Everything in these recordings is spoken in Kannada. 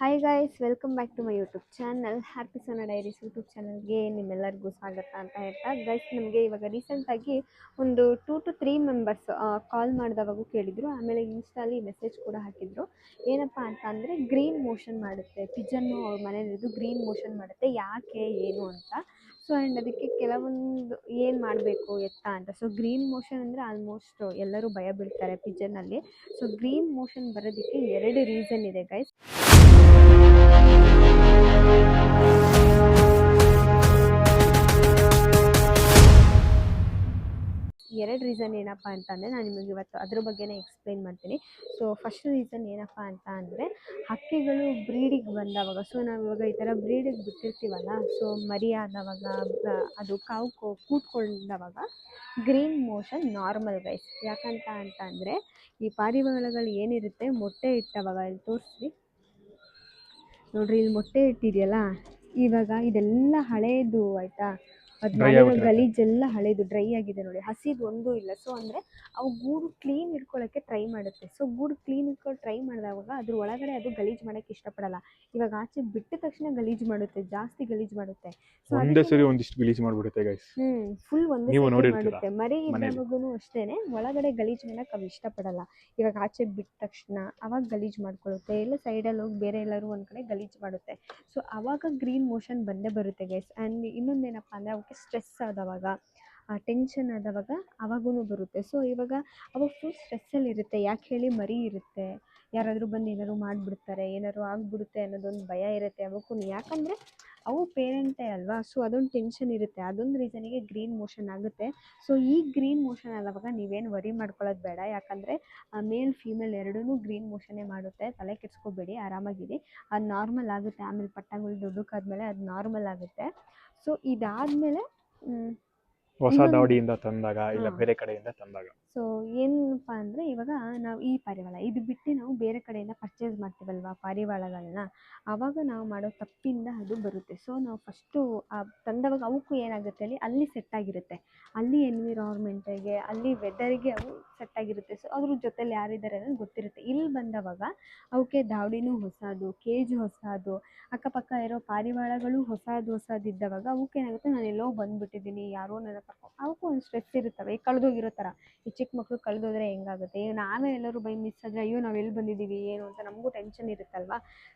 Hi guys, welcome back to my YouTube channel. Happy Sona Diaries YouTube ಚಾನಲ್ಗೆ ನಿಮ್ಮೆಲ್ಲರಿಗೂ ಸ್ವಾಗತ ಅಂತ ಹೇಳ್ತಾ ಗೈಸ್, ನಮಗೆ ಇವಾಗ ರೀಸೆಂಟಾಗಿ ಒಂದು 2 to 3 ಮೆಂಬರ್ಸ್ ಕಾಲ್ ಮಾಡಿದವಾಗೂ ಕೇಳಿದರು. ಆಮೇಲೆ ಇನ್ಸ್ಟಾಲಿ ಮೆಸೇಜ್ ಕೂಡ ಹಾಕಿದರು. ಏನಪ್ಪ ಅಂತ ಅಂದರೆ ಗ್ರೀನ್ ಮೋಷನ್ ಮಾಡುತ್ತೆ, ಪಿಜನ್ನು ಅವ್ರ ಮನೇಲಿದ್ದು ಗ್ರೀನ್ ಮೋಷನ್ ಮಾಡುತ್ತೆ, ಯಾಕೆ ಏನು ಅಂತ. ಸೊ ಆ್ಯಂಡ್ ಅದಕ್ಕೆ ಕೆಲವೊಂದು ಏನು ಮಾಡಬೇಕು ಎತ್ತಾ ಅಂತ. ಸೊ ಗ್ರೀನ್ ಮೋಷನ್ ಅಂದರೆ ಆಲ್ಮೋಸ್ಟ್ ಎಲ್ಲರೂ ಭಯ ಬೀಳ್ತಾರೆ ಪಿಜನ್ನಲ್ಲಿ. ಸೊ ಗ್ರೀನ್ ಮೋಷನ್ ಬರೋದಕ್ಕೆ 2 ರೀಸನ್ ಇದೆ ಗೈಸ್. ಎರಡು ರೀಸನ್ ಏನಪ್ಪ ಅಂತಂದರೆ ನಾನು ನಿಮಗೆ ಇವತ್ತು ಅದ್ರ ಬಗ್ಗೆನೇ ಎಕ್ಸ್ಪ್ಲೈನ್ ಮಾಡ್ತೀನಿ. ಸೊ ಫಸ್ಟ್ ರೀಸನ್ ಏನಪ್ಪ ಅಂತ ಅಂದರೆ ಹಕ್ಕಿಗಳು ಬ್ರೀಡಿಗೆ ಬಂದವಾಗ, ಸೊ ನಾವು ಇವಾಗ ಈ ಥರ ಬ್ರೀಡಿಗೆ ಬಿಟ್ಟಿರ್ತೀವಲ್ಲ, ಸೊ ಮರಿ ಆದವಾಗ ಅದು ಕಾವು ಕೂತ್ಕೊಂಡವಾಗ ಗ್ರೀನ್ ಮೋಷನ್ ನಾರ್ಮಲ್ ಗೈಸ್. ಯಾಕಂತ ಅಂತಂದರೆ ಈ ಪಾರಿವಾಳಗಳು ಏನಿರುತ್ತೆ ಮೊಟ್ಟೆ ಇಟ್ಟವಾಗ, ಇಲ್ಲಿ ತೋರಿಸ್ರಿ ನೋಡ್ರಿ, ಇಲ್ಲಿ ಮೊಟ್ಟೆ ಇಟ್ಟಿದೆಯಲ್ಲ, ಇವಾಗ ಇದೆಲ್ಲ ಹಳೇದು ಆಯಿತಾ, ಅದು ಮಾಡಿರೋ ಗಲೀಜೆಲ್ಲ ಹಳೇದು ಡ್ರೈ ಆಗಿದೆ ನೋಡಿ, ಹಸಿದು ಒಂದೂ ಇಲ್ಲ. ಸೊ ಅಂದರೆ ಅವು ಗೂಡು ಕ್ಲೀನ್ ಇಟ್ಕೊಳ್ಳೋಕ್ಕೆ ಟ್ರೈ ಮಾಡುತ್ತೆ. ಸೊ ಗೂಡು ಕ್ಲೀನ್ ಇಟ್ಕೊಂಡು ಟ್ರೈ ಮಾಡಿದಾಗ ಅದ್ರ ಒಳಗಡೆ ಅದು ಗಲೀಜು ಮಾಡೋಕ್ಕೆ ಇಷ್ಟಪಡಲ್ಲ. ಇವಾಗ ಆಚೆ ಬಿಟ್ಟ ತಕ್ಷಣ ಗಲೀಜು ಮಾಡುತ್ತೆ, ಜಾಸ್ತಿ ಗಲೀಜು ಮಾಡುತ್ತೆ. ಸೊ ಒಂದೇ ಸರಿ ಒಂದಿಷ್ಟು ಗಲೀಜು ಮಾಡಿಬಿಡುತ್ತೆ ಗೈಸ್. ಫುಲ್ ಒಂದೇ ಸರಿ ಮಾಡುತ್ತೆ. ಮರಿ ಇದ್ದಾವಾಗೂ ಅಷ್ಟೇ, ಒಳಗಡೆ ಗಲೀಜು ಮಾಡೋಕ್ಕೆ ಅವು ಇಷ್ಟಪಡಲ್ಲ. ಇವಾಗ ಆಚೆ ಬಿಟ್ಟ ತಕ್ಷಣ ಅವಾಗ ಗಲೀಜು ಮಾಡ್ಕೊಳ್ಳುತ್ತೆ, ಇಲ್ಲ ಸೈಡಲ್ಲಿ ಹೋಗಿ ಬೇರೆ ಎಲ್ಲರೂ ಒಂದು ಕಡೆ ಗಲೀಜು ಮಾಡುತ್ತೆ. ಸೊ ಆವಾಗ ಗ್ರೀನ್ ಮೋಷನ್ ಬಂದೇ ಬರುತ್ತೆ ಗೈಸ್. ಆ್ಯಂಡ್ ಇನ್ನೊಂದೇನಪ್ಪ ಅಂದರೆ ಅವಕ್ಕೆ ಸ್ಟ್ರೆಸ್ ಆದವಾಗ, ಟೆನ್ಷನ್ ಆದವಾಗ ಅವಾಗೂ ಬರುತ್ತೆ. ಸೊ ಇವಾಗ ಅವಾಗ ಫುಲ್ ಸ್ಟ್ರೆಸ್ಸಲ್ಲಿರುತ್ತೆ. ಯಾಕೆ ಹೇಳಿ, ಮರಿ ಇರುತ್ತೆ, ಯಾರಾದರೂ ಬಂದು ಏನಾದ್ರು ಮಾಡಿಬಿಡ್ತಾರೆ, ಏನಾದ್ರು ಆಗಿಬಿಡುತ್ತೆ ಅನ್ನೋದೊಂದು ಭಯ ಇರುತ್ತೆ ಅವಕ್ಕೂ. ಯಾಕಂದರೆ ಅವು ಪೇರೆಂಟೇ ಅಲ್ವಾ. ಸೊ ಅದೊಂದು ಟೆನ್ಷನ್ ಇರುತ್ತೆ. ಅದೊಂದು ರೀಸನಿಗೆ ಗ್ರೀನ್ ಮೋಷನ್ ಆಗುತ್ತೆ. ಸೊ ಈ ಗ್ರೀನ್ ಮೋಷನ್ ಆದಾಗ ನೀವೇನು ವರಿ ಮಾಡ್ಕೊಳ್ಳೋದು ಬೇಡ. ಯಾಕಂದರೆ ಮೇಲ್ ಫೀಮೇಲ್ ಎರಡೂ ಗ್ರೀನ್ ಮೋಷನ್ನೇ ಮಾಡುತ್ತೆ, ತಲೆ ಕೆಡಿಸ್ಕೋಬೇಡಿ, ಆರಾಮಾಗಿರಿ. ಅದು ನಾರ್ಮಲ್ ಆಗುತ್ತೆ. ಆಮೇಲೆ ಪಟ್ಟಗಳು ದೊಡ್ಡಕ್ಕಾದ್ಮೇಲೆ ಅದು ನಾರ್ಮಲ್ ಆಗುತ್ತೆ. ಸೊ ಇದಾದಮೇಲೆ ಹೊಸ ದಾವಡಿಯಿಂದ ತಂದಾಗ ಇಲ್ಲ ಬೇರೆ ಕಡೆಯಿಂದ ತಂದಾಗ, ಸೊ ಏನಪ್ಪ ಅಂದರೆ ಇವಾಗ ನಾವು ಈ ಪಾರಿವಾಳ ಇದು ಬಿಟ್ಟು ನಾವು ಬೇರೆ ಕಡೆಯಿಂದ ಪರ್ಚೇಸ್ ಮಾಡ್ತೀವಲ್ವ ಪಾರಿವಾಳಗಳನ್ನ, ಆವಾಗ ನಾವು ಮಾಡೋ ತಪ್ಪಿಂದ ಅದು ಬರುತ್ತೆ. ಸೊ ನಾವು ಫಸ್ಟು ತಂದವಾಗ ಅವಕ್ಕೂ ಏನಾಗುತ್ತೆ, ಅಲ್ಲಿ ಸೆಟ್ಟಾಗಿರುತ್ತೆ, ಅಲ್ಲಿ ಎನ್ವಿರಾನ್ಮೆಂಟಿಗೆ, ಅಲ್ಲಿ ವೆದರಿಗೆ ಅವು ಸೆಟ್ಟಾಗಿರುತ್ತೆ. ಸೊ ಅದ್ರ ಜೊತೆಲಿ ಯಾರಿದ್ದಾರೆ ಅನ್ನೋದು ಗೊತ್ತಿರುತ್ತೆ. ಇಲ್ಲಿ ಬಂದವಾಗ ಅವಕ್ಕೆ ದಾವಡಿನೂ ಹೊಸದು, ಕೇಜು ಹೊಸದು, ಅಕ್ಕಪಕ್ಕ ಇರೋ ಪಾರಿವಾಳಗಳು ಹೊಸದಿದ್ದವಾಗ ಅವಕ್ಕೇನಾಗುತ್ತೆ, ನಾನು ಎಲ್ಲೋ ಬಂದುಬಿಟ್ಟಿದ್ದೀನಿ, ಯಾರೋ ನನ್ನ ಕರ್ಕೊಂಡು, ಅವಕ್ಕೂ ಒಂದು ಸ್ಟ್ರೆಸ್ ಇರುತ್ತವೆ, ಕಳೆದೋಗಿರೋ ಥರ. ಈ ಚಿಕ್ಕ ಮಕ್ಕಳು ಕಳೆದೋದ್ರೆ ಹೆಂಗಾಗುತ್ತೆ, ನಾವೇ ಎಲ್ಲರೂ ಬೈ ಮಿಸ್ ಆದರೆ ಅಯ್ಯೋ ನಾವು ಎಲ್ಲಿ ಬಂದಿದ್ದೀವಿ ಏನು ಅಂತ ನಮಗೂ ಟೆನ್ಷನ್ ಇರುತ್ತಲ್ವ.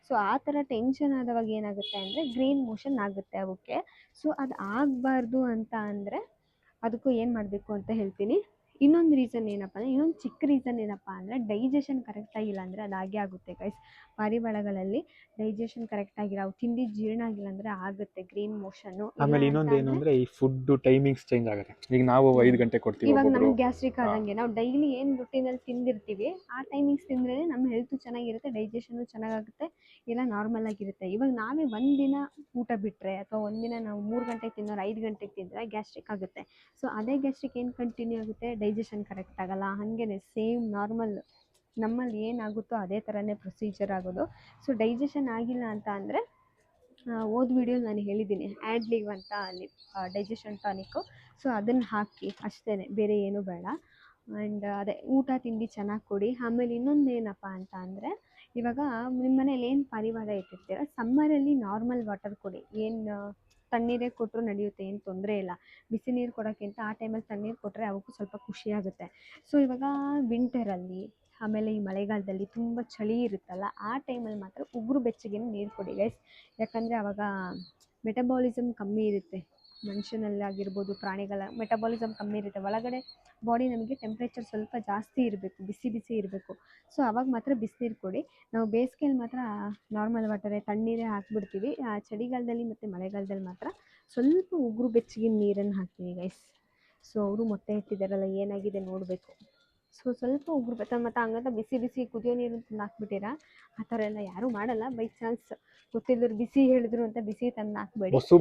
ಸೊ ಆ ಥರ ಟೆನ್ಷನ್ ಆದವಾಗ ಏನಾಗುತ್ತೆ ಅಂದರೆ ಗ್ರೀನ್ ಮೋಷನ್ ಆಗುತ್ತೆ ಅವಕ್ಕೆ. ಸೊ ಅದು ಆಗಬಾರ್ದು ಅಂತ ಅಂದರೆ ಅದಕ್ಕೂ ಏನು ಮಾಡಬೇಕು ಅಂತ ಹೇಳ್ತೀನಿ. ಇನ್ನೊಂದು ರೀಸನ್ ಏನಪ್ಪ ಅಂದರೆ, ಇನ್ನೊಂದು ಚಿಕ್ಕ ರೀಸನ್ ಏನಪ್ಪ ಅಂದರೆ ಡೈಜೆಷನ್ ಕರೆಕ್ಟಾಗಿಲ್ಲ ಅಂದರೆ ಅದು ಆಗೇ ಆಗುತ್ತೆ ಗೈಸ್. ಪಾರಿವಾಳಗಳಲ್ಲಿ ಡೈಜೆಷನ್ ಕರೆಕ್ಟಾಗಿಲ್ಲ, ಅವು ತಿಂದು ಜೀರ್ಣ ಆಗಿಲ್ಲ ಅಂದರೆ ಆಗುತ್ತೆ ಗ್ರೀನ್ ಮೋಷನ್ನು. ಆಮೇಲೆ ಇನ್ನೊಂದು ಏನು ಅಂದರೆ ಈ ಫುಡ್ ಟೈಮಿಂಗ್ಸ್ ಚೇಂಜ್ ಆಗುತ್ತೆ. ಈಗ ನಾವು 5 ಗಂಟೆ ಕೊಡ್ತೀವಿ, ಇವಾಗ ನಮ್ಗೆ ಗ್ಯಾಸ್ಟ್ರಿಕ್ ಆದಂಗೆ ನಾವು ಡೈಲಿ ಏನು ರೂಟೀನಲ್ಲಿ ತಿಂದಿರ್ತೀವಿ ಆ ಟೈಮಿಂಗ್ಸ್ ತಿಂದ್ರೇ ನಮ್ಮ ಹೆಲ್ತು ಚೆನ್ನಾಗಿರುತ್ತೆ, ಡೈಜೆಷನ್ನು ಚೆನ್ನಾಗಾಗುತ್ತೆ, ಎಲ್ಲ ನಾರ್ಮಲ್ ಆಗಿರುತ್ತೆ. ಇವಾಗ ನಾವೇ ಒಂದಿನ ಊಟ ಬಿಟ್ಟರೆ ಅಥವಾ ಒಂದಿನ ನಾವು 3 ಗಂಟೆಗೆ ತಿನ್ನೋರು 5 ಗಂಟೆಗೆ ತಿಂದರೆ ಗ್ಯಾಸ್ಟ್ರಿಕ್ ಆಗುತ್ತೆ. ಸೊ ಅದೇ ಗ್ಯಾಸ್ಟ್ರಿಕ್ ಏನು ಕಂಟಿನ್ಯೂ ಆಗುತ್ತೆ, ಡೈಜೆಷನ್ ಕರೆಕ್ಟ್ ಆಗಲ್ಲ. ಹಾಗೇ ಸೇಮ್ ನಾರ್ಮಲ್ ನಮ್ಮಲ್ಲಿ ಏನಾಗುತ್ತೋ ಅದೇ ಥರನೇ ಪ್ರೊಸೀಜರ್ ಆಗೋದು. ಸೊ ಡೈಜೆಷನ್ ಆಗಿಲ್ಲ ಅಂತ ಅಂದರೆ ಹೋದ ವಿಡಿಯೋಲಿ ನಾನು ಹೇಳಿದ್ದೀನಿ, ಆ್ಯಡ್ ಲೀವ್ ಅಂತ, ಅಲ್ಲಿ ಡೈಜೆಷನ್ ಟಾನಿಕ್ಕು. ಸೊ ಅದನ್ನು ಹಾಕಿ ಅಷ್ಟೇ, ಬೇರೆ ಏನೂ ಬೇಡ. ಆ್ಯಂಡ್ ಅದೇ ಊಟ ತಿಂಡಿ ಚೆನ್ನಾಗಿ ಕೊಡಿ. ಆಮೇಲೆ ಇನ್ನೊಂದು ಏನಪ್ಪ ಅಂತ ಅಂದರೆ, ಇವಾಗ ನಿಮ್ಮ ಮನೇಲಿ ಏನು ಪಾರಿವಾಳ ಇಟ್ಟಿರ್ತೀರ, ಸಮ್ಮರಲ್ಲಿ ನಾರ್ಮಲ್ ವಾಟರ್ ಕೊಡಿ. ಏನು ತಣ್ಣೀರೇ ಕೊಟ್ಟರು ನಡೆಯುತ್ತೆ, ಏನು ತೊಂದರೆ ಇಲ್ಲ. ಬಿಸಿ ನೀರು ಕೊಡೋಕ್ಕಿಂತ ಆ ಟೈಮಲ್ಲಿ ತಣ್ಣೀರು ಕೊಟ್ಟರೆ ಅವಕ್ಕೂ ಸ್ವಲ್ಪ ಖುಷಿಯಾಗುತ್ತೆ. ಸೊ ಇವಾಗ ವಿಂಟರಲ್ಲಿ ಆಮೇಲೆ ಈ ಮಳೆಗಾಲದಲ್ಲಿ ತುಂಬ ಚಳಿ ಇರುತ್ತಲ್ಲ, ಆ ಟೈಮಲ್ಲಿ ಮಾತ್ರ ಉಗುರು ಬೆಚ್ಚಗಿನ ನೀರು ಕೊಡಿ ಗೈಸ್. ಯಾಕಂದರೆ ಆವಾಗ ಮೆಟಬಾಲಿಸಮ್ ಕಮ್ಮಿ ಇರುತ್ತೆ, ಮನುಷ್ಯನಲ್ಲಾಗಿರ್ಬೋದು ಪ್ರಾಣಿಗಳ ಮೆಟಬಾಲಿಸಮ್ ಕಮ್ಮಿ ಇರುತ್ತೆ. ಒಳಗಡೆ ಬಾಡಿ ನಮಗೆ ಟೆಂಪ್ರೇಚರ್ ಸ್ವಲ್ಪ ಜಾಸ್ತಿ ಇರಬೇಕು, ಬಿಸಿ ಇರಬೇಕು. ಸೊ ಅವಾಗ ಮಾತ್ರ ಬಿಸಿನೀರು ಕೊಡಿ. ನಾವು ಬೇಸಿಗೆಯಲ್ಲಿ ಮಾತ್ರ ನಾರ್ಮಲ್ ವಾಟರೇ, ತಣ್ಣೀರೇ ಹಾಕ್ಬಿಡ್ತೀವಿ. ಚಳಿಗಾಲದಲ್ಲಿ ಮತ್ತು ಮಳೆಗಾಲದಲ್ಲಿ ಮಾತ್ರ ಸ್ವಲ್ಪ ಉಗುರು ಬೆಚ್ಚಗಿನ ನೀರನ್ನು ಹಾಕ್ತೀವಿ ಗೈಸ್. ಸೊ ಅವರು ಮೊಟ್ಟೆ ಇಟ್ಟಿದ್ದಾರಲ್ಲ, ಏನಾಗಿದೆ ನೋಡಬೇಕು. ಸೊ ಸ್ವಲ್ಪ ಉಗುರು ಮತ್ತು ಹಂಗಂತ ಬಿಸಿ ಕುದಿಯೋ ನೀರು ತಂದು ಹಾಕ್ಬಿಟ್ಟಿರಾ, ಆ ಥರ ಎಲ್ಲ ಯಾರೂ ಮಾಡಲ್ಲ. ಬೈ ಚಾನ್ಸ್ ಗೊತ್ತಿಲ್ಲದ್ರು ಬಿಸಿ ಹೇಳಿದ್ರು ಅಂತ ಬಿಸಿ ತಂದು ಹಾಕ್ಬೇಡಿ. ಜಸ್ಟ್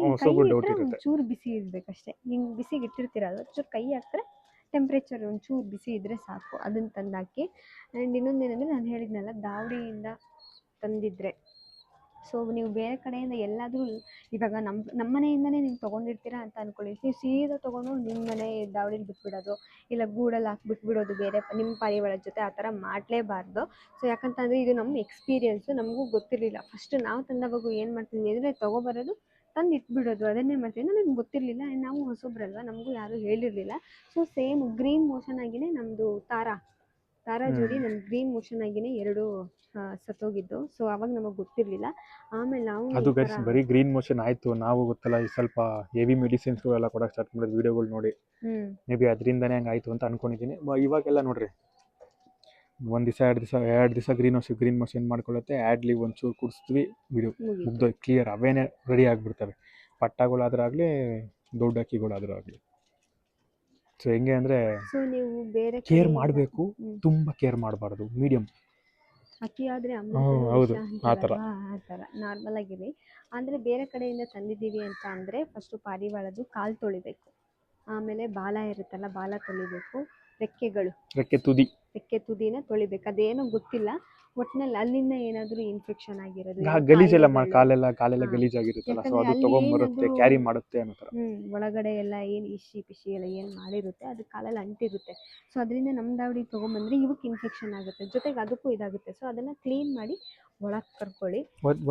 ಹಿಂಗೆ ಕೈ ಇಟ್ಟರೆ ಒಂಚೂರು ಬಿಸಿ ಇರಬೇಕಷ್ಟೇ. ಹಿಂಗೆ ಬಿಸಿಗೆ ಇಟ್ಟಿರ್ತೀರಲ್ಲ, ಒಂಚೂರು ಕೈ ಹಾಕಿದ್ರೆ ಟೆಂಪ್ರೇಚರ್ ಒಂಚೂರು ಬಿಸಿ ಇದ್ದರೆ ಸಾಕು, ಅದನ್ನು ತಂದು ಹಾಕಿ. ಆ್ಯಂಡ್ ಇನ್ನೊಂದೇನೆಂದರೆ, ನಾನು ಹೇಳಿದ್ನಲ್ಲ ದಾವಡಿಯಿಂದ ತಂದಿದ್ರೆ ಸೊ ನೀವು ಬೇರೆ ಕಡೆಯಿಂದ ಎಲ್ಲಾದರೂ ಇವಾಗ ನಮ್ಮ ಮನೆಯಿಂದನೇ ನೀವು ತೊಗೊಂಡಿರ್ತೀರಾ ಅಂತ ಅಂದ್ಕೊಳ್ಳಿ, ನೀವು ಸೀದಾ ತೊಗೊಂಡು ನಿಮ್ಮ ಮನೆ ದಾವಡಿಲಿ ಬಿಟ್ಬಿಡೋದು, ಇಲ್ಲ ಗೂಡಲ್ಲಿ ಹಾಕಿ ಬಿಟ್ಬಿಡೋದು ಬೇರೆ ನಿಮ್ಮ ಪಾರಿವಾಳದ ಜೊತೆ, ಆ ಥರ ಮಾಡಲೇಬಾರ್ದು. ಸೊ ಯಾಕಂತಂದರೆ ಇದು ನಮ್ಮ ಎಕ್ಸ್ಪೀರಿಯೆನ್ಸು, ನಮಗೂ ಗೊತ್ತಿರಲಿಲ್ಲ. ಫಸ್ಟ್ ನಾವು ತಂದವಾಗ ಏನು ಮಾಡ್ತಿದ್ವಿ ಅಂದರೆ ತೊಗೊಬರೋದು, ತಂದು ಇಟ್ಬಿಡೋದು, ಅದನ್ನೇ ಮಾಡ್ತೀವಿ. ನಮಗೆ ಗೊತ್ತಿರಲಿಲ್ಲ, ಆ್ಯಂಡ್ ನಾವು ಹೊಸಬ್ರಲ್ವ, ನಮಗೂ ಯಾರೂ ಹೇಳಿರಲಿಲ್ಲ. ಸೊ ಸೇಮ್ ಗ್ರೀನ್ ಮೋಷನ್ ಆಗಿನೇ ನಮ್ಮದು ತಾರಾ ಜೋಡಿ ನಮ್ಮ ಗ್ರೀನ್ ಮೋಷನ್ ಆಗಿನೇ ಎರಡು ಸತ್ತೋಗಿದ್ದು. ಸೊ ಅವಾಗ ನಮಗೆ ಗೊತ್ತಿರಲಿಲ್ಲ. ಆಮೇಲೆ ನಾವು ಅದು ಗೈಸ್ ಬರೀ ಗ್ರೀನ್ ಮೋಷನ್ ಆಯಿತು, ನಾವು ಗೊತ್ತಲ್ಲ ಈ ಸ್ವಲ್ಪ ಹೆವಿ ಮೆಡಿಸಿನ್ಸ್ಗಳೆಲ್ಲ ಕೊಡೋಕೆ ಸ್ಟಾರ್ಟ್ ಮಾಡಿದ್ವಿ ವೀಡಿಯೋಗಳು ನೋಡಿ. ಮೇ ಬಿ ಅದರಿಂದನೇ ಹಂಗೆ ಆಯಿತು ಅಂತ ಅಂದ್ಕೊಂಡಿದ್ದೀನಿ. ಇವಾಗೆಲ್ಲ ನೋಡ್ರಿ, ಒಂದು ದಿವಸ 2 ದಿವಸ ಗ್ರೀನ್ ಮೋಷನ್ ಮಾಡ್ಕೊಳ್ಳುತ್ತೆ, ಆ್ಯಡ್ಲಿ ಒಂಚೂರು ಕುಡಿಸ್ತೀವಿ, ವಿಡಿಯೋ ಮುಗ್ದು ಕ್ಲಿಯರ್ ಅವೇನೇ ರೆಡಿ ಆಗಿಬಿಡ್ತವೆ. ಪಟ್ಟಗಳಾದ್ರಾಗಲಿ ದೊಡ್ಡ ಅಕ್ಕಿಗಳಾದ್ರೂ ಆಗಲಿ. ಸೊ ಹೆಂಗೆ ಅಂದರೆ ಸೊ ನೀವು ಬೇರೆ ಕೇರ್ ಮಾಡಬೇಕು, ತುಂಬ ಕೇರ್ ಮಾಡಬಾರ್ದು, ಮೀಡಿಯಮ್. ಅತಿಯಾದರೆ ಹೌದು, ಆ ಥರ ನಾರ್ಮಲ್ ಆಗಿರಿ. ಅಂದರೆ ಬೇರೆ ಕಡೆಯಿಂದ ತಂದಿದ್ದೀವಿ ಅಂತ ಅಂದರೆ ಫಸ್ಟು ಪಾರಿವಾಳದ್ದು ಕಾಲು ತೊಳಿಬೇಕು, ಆಮೇಲೆ ಬಾಲ ಇರುತ್ತಲ್ಲ ಬಾಲ ತೊಳಿಬೇಕು, ರೆಕ್ಕೆ ತುದಿನ ತೊಳಿಬೇಕು. ಅದೇನೋ ಗೊತ್ತಿಲ್ಲ, ಒಟ್ಟಿನಲ್ಲಿ ಅಲ್ಲಿಂದ ಏನಾದರೂ ಇನ್ಫೆಕ್ಷನ್ ಆಗಿರೋದು, ಗಲೀಜೆಲ್ಲ ಕಾಲೆಲ್ಲ ಗಲೀಜಾಗಿರುತ್ತಲ್ಲ, ಸೊ ಅದು ತೊಗೊಂಬರುತ್ತೆ, ಕ್ಯಾರಿ ಮಾಡುತ್ತೆ ಅನ್ನೋ ಥರ. ಒಳಗಡೆ ಎಲ್ಲ ಏನು ಇಶಿ ಪಿಶಿ ಎಲ್ಲ ಏನು ಮಾಡಿರುತ್ತೆ ಅದು ಕಾಲಲ್ಲಿ ಅಂಟಿರುತ್ತೆ. ಸೊ ಅದರಿಂದ ನಮ್ಮ ದಾವಡಿಗೆ ತೊಗೊಂಬಂದರೆ ಇವಕ್ಕೆ ಇನ್ಫೆಕ್ಷನ್ ಆಗುತ್ತೆ, ಜೊತೆಗೆ ಅದಕ್ಕೂ ಇದಾಗುತ್ತೆ. ಸೊ ಅದನ್ನು ಕ್ಲೀನ್ ಮಾಡಿ ಒಳಗೆ ಕರ್ಕೊಳ್ಳಿ.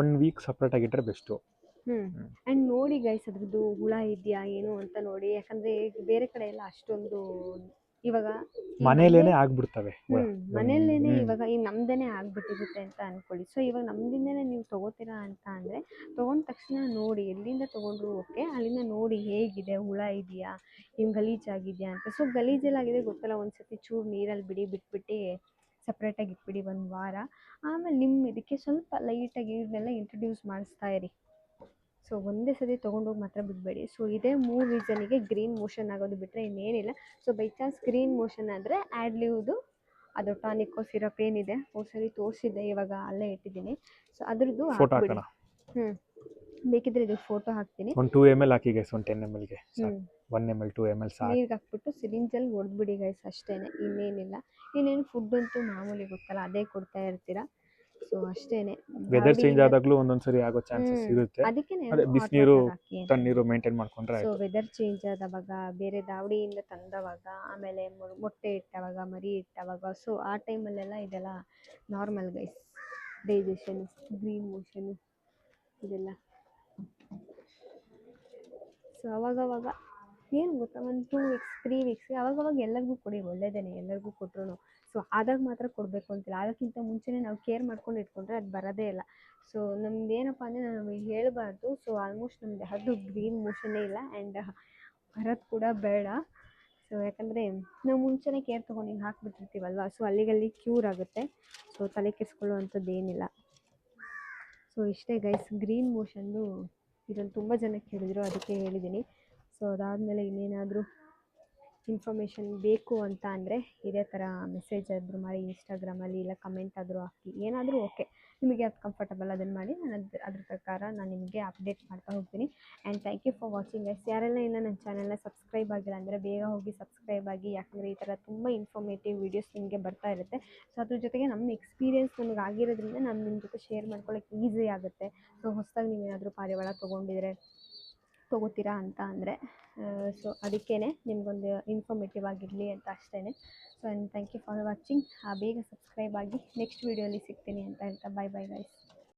1 ವೀಕ್ ಸಪ್ರೇಟಾಗಿಟ್ಟರೆ ಬೆಸ್ಟು. ಆ್ಯಂಡ್ ನೋಡಿ ಗೈಸ್, ಅದ್ರದ್ದು ಹುಳ ಇದೆಯಾ ಏನು ಅಂತ ನೋಡಿ. ಯಾಕಂದರೆ ಬೇರೆ ಕಡೆ ಎಲ್ಲ ಅಷ್ಟೊಂದು ಇವಾಗ ಮನೇಲೇನೆ ಆಗ್ಬಿಡ್ತವೆ, ಮನೆಯಲ್ಲೇನೆ ಇವಾಗ ಈ ನಮ್ದೇನೆ ಆಗ್ಬಿಟ್ಟಿರುತ್ತೆ ಅಂತ ಅನ್ಕೊಳ್ಳಿ. ಸೊ ಇವಾಗ ನಮ್ದಿಂದನೇ ನೀವು ತೊಗೋತೀರಾ ಅಂತ ಅಂದರೆ ತೊಗೊಂಡ ತಕ್ಷಣ ನೋಡಿ, ಎಲ್ಲಿಂದ ತೊಗೊಂಡ್ರು ಓಕೆ, ಅಲ್ಲಿಂದ ನೋಡಿ ಹೇಗಿದೆ, ಹುಳ ಇದೆಯಾ, ಏನು ಗಲೀಜಾಗಿದೆಯಾ ಅಂತ. ಸೊ ಗಲೀಜೆಲ್ಲಾಗಿದೆ ಗೊತ್ತಲ್ಲ, ಒಂದು ಸತಿ ಚೂರು ನೀರಲ್ಲಿ ಬಿಟ್ಬಿಟ್ಟು ಸಪ್ರೇಟಾಗಿ ಇಟ್ಬಿಡಿ 1 ವಾರ. ಆಮೇಲೆ ನಿಮ್ಮ ಇದಕ್ಕೆ ಸ್ವಲ್ಪ ಲೈಟಾಗಿ ಇದನ್ನೆಲ್ಲ ಇಂಟ್ರಡ್ಯೂಸ್ ಮಾಡಿಸ್ತಾ ಇರಿ. ಸೊ ಒಂದೇ ಸತಿ ತೊಗೊಂಡೋಗಿ ಮಾತ್ರ ಬಿಡಬೇಡಿ. ಸೊ ಇದೇ 3 ರೀಸನಿಗೆ ಗ್ರೀನ್ ಮೋಷನ್ ಆಗೋದು, ಬಿಟ್ಟರೆ ಇನ್ನೇನಿಲ್ಲ. So by chance green motion ಆದರೆ ಆ್ಯಡ್ಲಿವ್ದು ಅದು ಟಾನಿಕ್ಕೋ ಸಿರಪ್ ಏನಿದೆ ಸರಿ ತೋರಿಸಿದ್ದೆ, ಇವಾಗ ಅಲ್ಲೇ ಇಟ್ಟಿದ್ದೀನಿ. ಸೊ ಅದ್ರದ್ದು ಹಾಕ್ಬಿಡಿ. ಬೇಕಿದ್ರೆ ಇದು ಫೋಟೋ ಹಾಕ್ತೀನಿ. 2 ml ಹಾಕಿ ಗೈಸ್, 10 mlಗೆ 1 ml 2 ml ಸಾಕು. ನೀರಿಗೆ ಹಾಕ್ಬಿಟ್ಟು ಸಿರಿಂಜಲ್ಲಿ ಹೊಡೆದ್ಬಿಡಿ ಗೈಸ್, ಅಷ್ಟೇ, ಇನ್ನೇನಿಲ್ಲ. ಇನ್ನೇನು ಫುಡ್ ಅಂತೂ ಮಾಮೂಲಿ ಗೊತ್ತಲ್ಲ, ಅದೇ ಕೊಡ್ತಾ ಇರ್ತೀರಾ. ಸೊ ಅಷ್ಟೇ. ವೆದರ್ ಚೇಂಜ್ ಆದಾಗಲೂ ಒಂದೊಂದ್ಸರಿ ಆಗೋ ಚಾನ್ಸಸ್ ಇರುತ್ತೆ, ಬಿಸಿನೀರು ತಣ್ಣೀರು ಮೇಂಟೈನ್ ಮಾಡ್ಕೊಂಡ್ರೆ. ಸೊ ವೆದರ್ ಚೇಂಜ್ ಆದವಾಗ, ಬೇರೆ ದಾವಡಿಯಿಂದ ತಂದವಾಗ, ಆಮೇಲೆ ಮೊಟ್ಟೆ ಇಟ್ಟವಾಗ, ಮರಿ ಇಟ್ಟವಾಗ, ಸೊ ಆ ಟೈಮಲ್ಲೆಲ್ಲ ಇದೆಲ್ಲ ನಾರ್ಮಲ್ ಗೈಸ್. ಡೈಜೆಷನು, ಗ್ರೀನ್ ಮೋಷನು ಇದೆಲ್ಲ. ಸೊ ಅವಾಗವಾಗ ಏನು ಗೊತ್ತಾ, ಒಂದು 2 ವೀಕ್ಸ್ 3 ವೀಕ್ಸ್ಗೆ ಅವಾಗವಾಗ ಎಲ್ಲರಿಗೂ ಕೊಡಿ, ಒಳ್ಳೆಯದೇ ಎಲ್ಲರಿಗೂ ಕೊಟ್ಟರು. ಸೊ ಆದಾಗ ಮಾತ್ರ ಕೊಡಬೇಕು ಅಂತಿಲ್ಲ, ಅದಕ್ಕಿಂತ ಮುಂಚೆನೇ ನಾವು ಕೇರ್ ಮಾಡ್ಕೊಂಡು ಇಟ್ಕೊಂಡ್ರೆ ಅದು ಬರೋದೇ ಇಲ್ಲ. ಸೊ ನಮ್ದು ಏನಪ್ಪ ಅಂದರೆ ನಾವು ಹೇಳಬಾರ್ದು. ಸೊ ಆಲ್ಮೋಸ್ಟ್ ನಮ್ದು ಯಾವುದು ಗ್ರೀನ್ ಮೋಷನ್ನೇ ಇಲ್ಲ, ಆ್ಯಂಡ್ ಬರೋದು ಕೂಡ ಬೇಡ. ಸೊ ಯಾಕಂದರೆ ನಾವು ಮುಂಚೆನೇ ಕೇರ್ ತೊಗೊಂಡು ಹಿಂಗೆ ಹಾಕ್ಬಿಟ್ಟಿರ್ತೀವಲ್ವ, ಸೊ ಅಲ್ಲಿಗಲ್ಲಿ ಕ್ಯೂರ್ ಆಗುತ್ತೆ. ಸೊ ತಲೆ ಕೆಡಿಸ್ಕೊಳ್ಳೋ ಏನಿಲ್ಲ. ಸೊ ಇಷ್ಟೇ ಗೈಸ್, ಗ್ರೀನ್ ಮೋಷನ್ದು ಇದನ್ನು ತುಂಬ ಜನಕ್ಕೆ ಹೇಳಿದರು, ಅದಕ್ಕೆ ಹೇಳಿದ್ದೀನಿ. ಸೊ ಅದಾದಮೇಲೆ ಇನ್ನೇನಾದರೂ ಇನ್ಫಾರ್ಮೇಷನ್ ಬೇಕು ಅಂತ ಅಂದರೆ ಇದೇ ಥರ ಮೆಸೇಜ್ ಆದರೂ ಮಾಡಿ ಇನ್ಸ್ಟಾಗ್ರಾಮಲ್ಲಿ, ಇಲ್ಲ ಕಮೆಂಟ್ ಆದರೂ ಹಾಕಿ, ಏನಾದರೂ ಓಕೆ, ನಿಮಗೆ ಯಾವ್ದು ಕಂಫರ್ಟಬಲ್ ಅದನ್ನು ಮಾಡಿ, ನಾನು ಅದ್ರ ಪ್ರಕಾರ ನಾನು ನಿಮಗೆ ಅಪ್ಡೇಟ್ ಮಾಡ್ತಾ ಹೋಗ್ತೀನಿ. And thank you for watching guys. ಯಾರೆಲ್ಲ ಇನ್ನೂ ನನ್ನ ಚಾನಲ್ನ ಸಬ್ಸ್ಕ್ರೈಬ್ ಆಗಿಲ್ಲ ಅಂದರೆ ಬೇಗ ಹೋಗಿ ಸಬ್ಸ್ಕ್ರೈಬ್ ಆಗಿ, ಯಾಕಂದರೆ ಈ ಥರ ತುಂಬ ಇನ್ಫಾರ್ಮೇಟಿವ್ ವೀಡಿಯೋಸ್ ನಿಮಗೆ ಬರ್ತಾ ಇರುತ್ತೆ. ಸೊ ಅದ್ರ ಜೊತೆಗೆ ನಮ್ಮ ಎಕ್ಸ್ಪೀರಿಯೆನ್ಸ್ ನಮಗೆ ಆಗಿರೋದ್ರಿಂದ ನಾನು ನಿಮ್ಮ ಜೊತೆ ಶೇರ್ ಮಾಡ್ಕೊಳ್ಳೋಕೆ ಈಸಿ ಆಗುತ್ತೆ. ಸೊ ಹೊಸದಾಗಿ ನೀವೇನಾದರೂ ಪಾರಿವಾಳ ತೊಗೋತೀರಾ ಅಂತ ಅಂದರೆ ಸೊ ಅದಕ್ಕೇ ನಿಮಗೊಂದು ಇನ್ಫಾರ್ಮೇಟಿವ್ ಆಗಿರಲಿ ಅಂತ ಅಷ್ಟೇ. So and thank you for watching. ಬೇಗ ಸಬ್ಸ್ಕ್ರೈಬ್ ಆಗಿ, ನೆಕ್ಸ್ಟ್ ವೀಡಿಯೋಲಿ ಸಿಗ್ತೀನಿ ಅಂತ ಹೇಳ್ತಾ ಬಾಯ್ ಗೈಸ್.